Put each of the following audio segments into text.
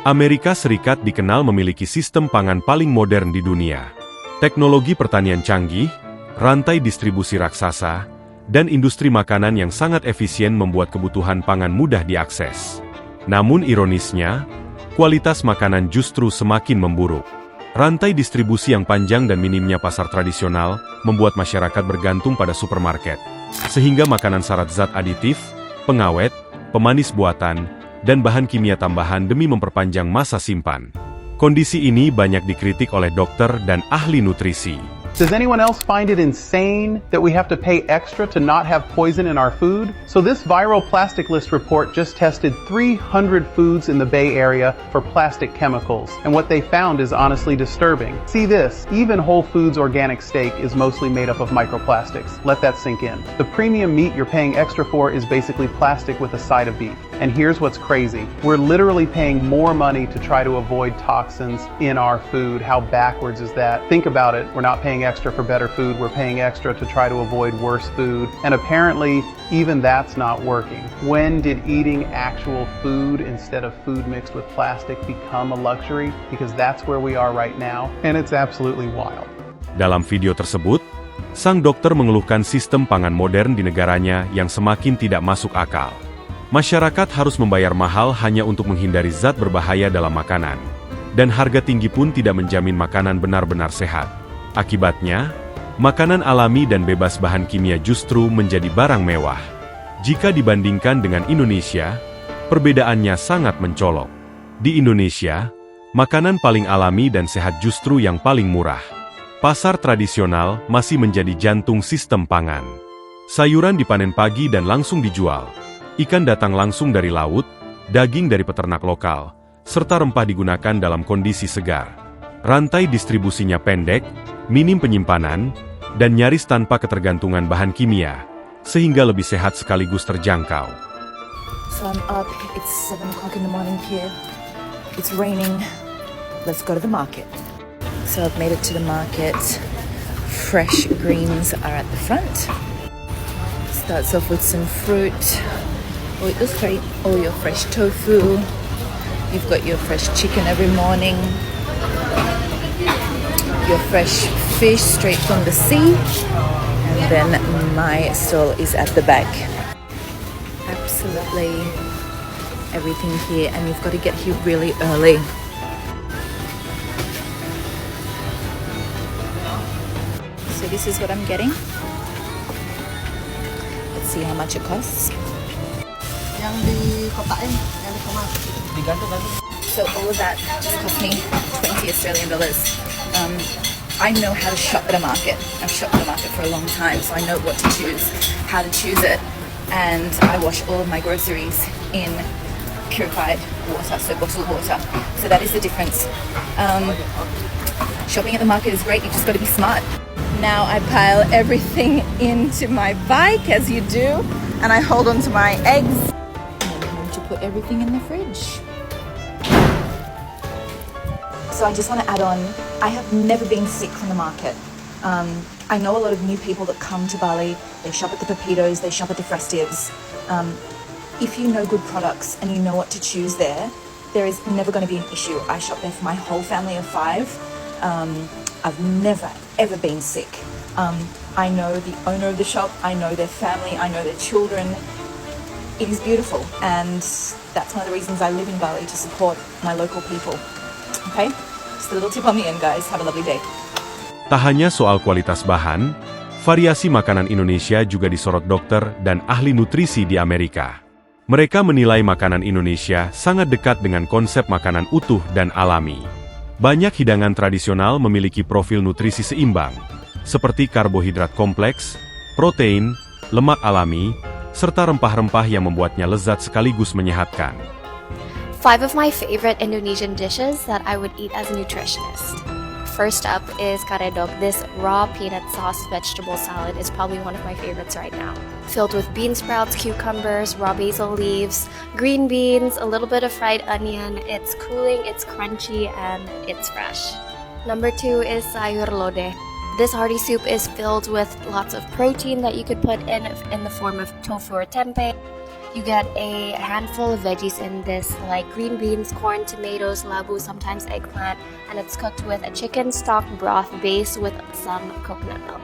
Amerika Serikat dikenal memiliki sistem pangan paling modern di dunia. Teknologi pertanian canggih, rantai distribusi raksasa, dan industri makanan yang sangat efisien membuat kebutuhan pangan mudah diakses. Namun ironisnya, kualitas makanan justru semakin memburuk. Rantai distribusi yang panjang dan minimnya pasar tradisional membuat masyarakat bergantung pada supermarket, sehingga makanan syarat zat aditif, pengawet, pemanis buatan, dan bahan kimia tambahan demi memperpanjang masa simpan. Kondisi ini banyak dikritik oleh dokter dan ahli nutrisi. Does anyone else find it insane that we have to pay extra to not have poison in our food? So this viral plastic list report just tested 300 foods in the Bay Area for plastic chemicals, and what they found is honestly disturbing. See this, even Whole Foods organic steak is mostly made up of microplastics. Let that sink in. The premium meat you're paying extra for is basically plastic with a side of beef. And here's what's crazy. We're literally paying more money to try to avoid toxins in our food. How backwards is that? Think about it. We're not paying extra for better food. We're paying extra to try to avoid worse food. And apparently, even that's not working. When did eating actual food instead of food mixed with plastic become a luxury? Because that's where we are right now. And it's absolutely wild. Dalam video tersebut, sang dokter mengeluhkan sistem pangan modern di negaranya yang semakin tidak masuk akal. Masyarakat harus membayar mahal hanya untuk menghindari zat berbahaya dalam makanan. Dan harga tinggi pun tidak menjamin makanan benar-benar sehat. Akibatnya, makanan alami dan bebas bahan kimia justru menjadi barang mewah. Jika dibandingkan dengan Indonesia, perbedaannya sangat mencolok. Di Indonesia, makanan paling alami dan sehat justru yang paling murah. Pasar tradisional masih menjadi jantung sistem pangan. Sayuran dipanen pagi dan langsung dijual. Ikan datang langsung dari laut, daging dari peternak lokal, serta rempah digunakan dalam kondisi segar. Rantai distribusinya pendek, minim penyimpanan, dan nyaris tanpa ketergantungan bahan kimia, sehingga lebih sehat sekaligus terjangkau. So I'm up, it's 7 o'clock in the morning here. It's raining. Let's go to the market. So I've made it to the market. Fresh greens are at the front. Starts off with some fruit. All your fresh tofu. You've got your fresh chicken every morning. Your fresh fish straight from the sea. And then my stall is at the back. Absolutely everything here, and you've got to get here really early. So this is what I'm getting. Let's see how much it costs. Yang di kotain, yang di kamar. Digantung. So all of that just cost me 20 Australian dollars. I know how to shop at a market. I've shopped at a market for a long time, so I know what to choose, how to choose it. And I wash all of my groceries in purified water, so bottled water. So that is the difference. Shopping at the market is great, you just got to be smart. Now I pile everything into my bike, as you do, and I hold on to my eggs. And I'm going to put everything in the fridge. So I just want to add on, I have never been sick from the market. I know a lot of new people that come to Bali, they shop at the Pepitos, they shop at the Festivs. If you know good products and you know what to choose there, there is never going to be an issue. I shop there for my whole family of 5. I've never, ever been sick. I know the owner of the shop, I know their family, I know their children. It is beautiful, and that's one of the reasons I live in Bali, to support my local people. Okay? Just a little tip on the end, guys. Have a lovely day. Tak hanya soal kualitas bahan, variasi makanan Indonesia juga disorot dokter dan ahli nutrisi di Amerika. Mereka menilai makanan Indonesia sangat dekat dengan konsep makanan utuh dan alami. Banyak hidangan tradisional memiliki profil nutrisi seimbang, seperti karbohidrat kompleks, protein, lemak alami, serta rempah-rempah yang membuatnya lezat sekaligus menyehatkan. 5 of my favorite Indonesian dishes that I would eat as a nutritionist. First up is karedok. This raw peanut sauce vegetable salad is probably one of my favorites right now. Filled with bean sprouts, cucumbers, raw basil leaves, green beans, a little bit of fried onion. It's cooling, it's crunchy, and it's fresh. Number 2 is sayur lodeh. This hearty soup is filled with lots of protein that you could put in the form of tofu or tempeh. You get a handful of veggies in this, like green beans, corn, tomatoes, labu, sometimes eggplant, and it's cooked with a chicken stock broth base with some coconut milk.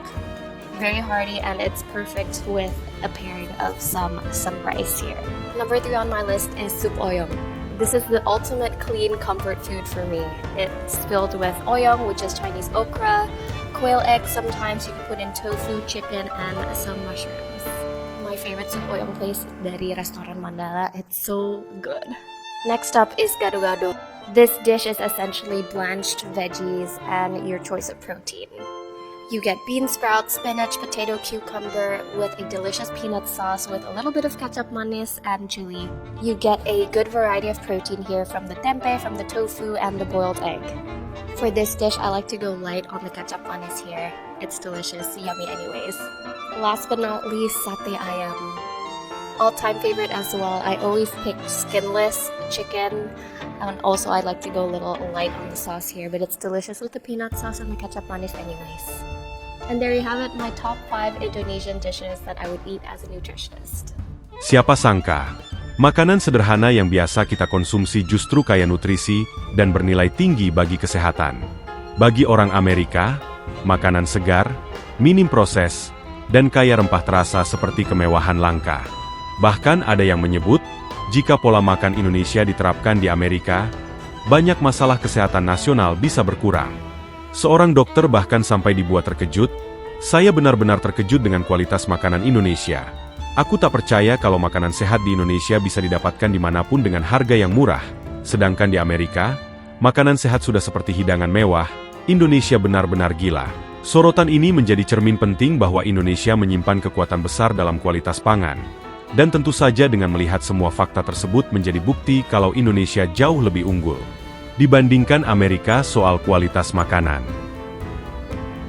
Very hearty, and it's perfect with a pairing of some rice here. Number 3 on my list is soup oyong. This is the ultimate clean comfort food for me. It's filled with oyong, which is Chinese okra, quail eggs, sometimes you can put in tofu, chicken, and some mushrooms. My favorite soup oyong place dari Restoran Mandala. It's so good. Next up is gado-gado. This dish is essentially blanched veggies and your choice of protein. You get bean sprouts, spinach, potato, cucumber with a delicious peanut sauce with a little bit of ketchup manis and chili. You get a good variety of protein here from the tempeh, from the tofu, and the boiled egg. For this dish, I like to go light on the ketchup manis here. It's delicious, yummy anyways. Last but not least, satay ayam. All-time favorite as well. I always pick skinless chicken, and also I like to go a little light on the sauce here, but it's delicious with the peanut sauce and the ketchup manis anyways. And there you have it, my top 5 Indonesian dishes that I would eat as a nutritionist. Siapa sangka, makanan sederhana yang biasa kita konsumsi justru kaya nutrisi dan bernilai tinggi bagi kesehatan. Bagi orang Amerika, makanan segar, minim proses, dan kaya rempah terasa seperti kemewahan langka. Bahkan ada yang menyebut, jika pola makan Indonesia diterapkan di Amerika, banyak masalah kesehatan nasional bisa berkurang. Seorang dokter bahkan sampai dibuat terkejut, saya benar-benar terkejut dengan kualitas makanan Indonesia. Aku tak percaya kalau makanan sehat di Indonesia bisa didapatkan dimanapun dengan harga yang murah. Sedangkan di Amerika, makanan sehat sudah seperti hidangan mewah, Indonesia benar-benar gila. Sorotan ini menjadi cermin penting bahwa Indonesia menyimpan kekuatan besar dalam kualitas pangan. Dan tentu saja dengan melihat semua fakta tersebut menjadi bukti kalau Indonesia jauh lebih unggul dibandingkan Amerika soal kualitas makanan.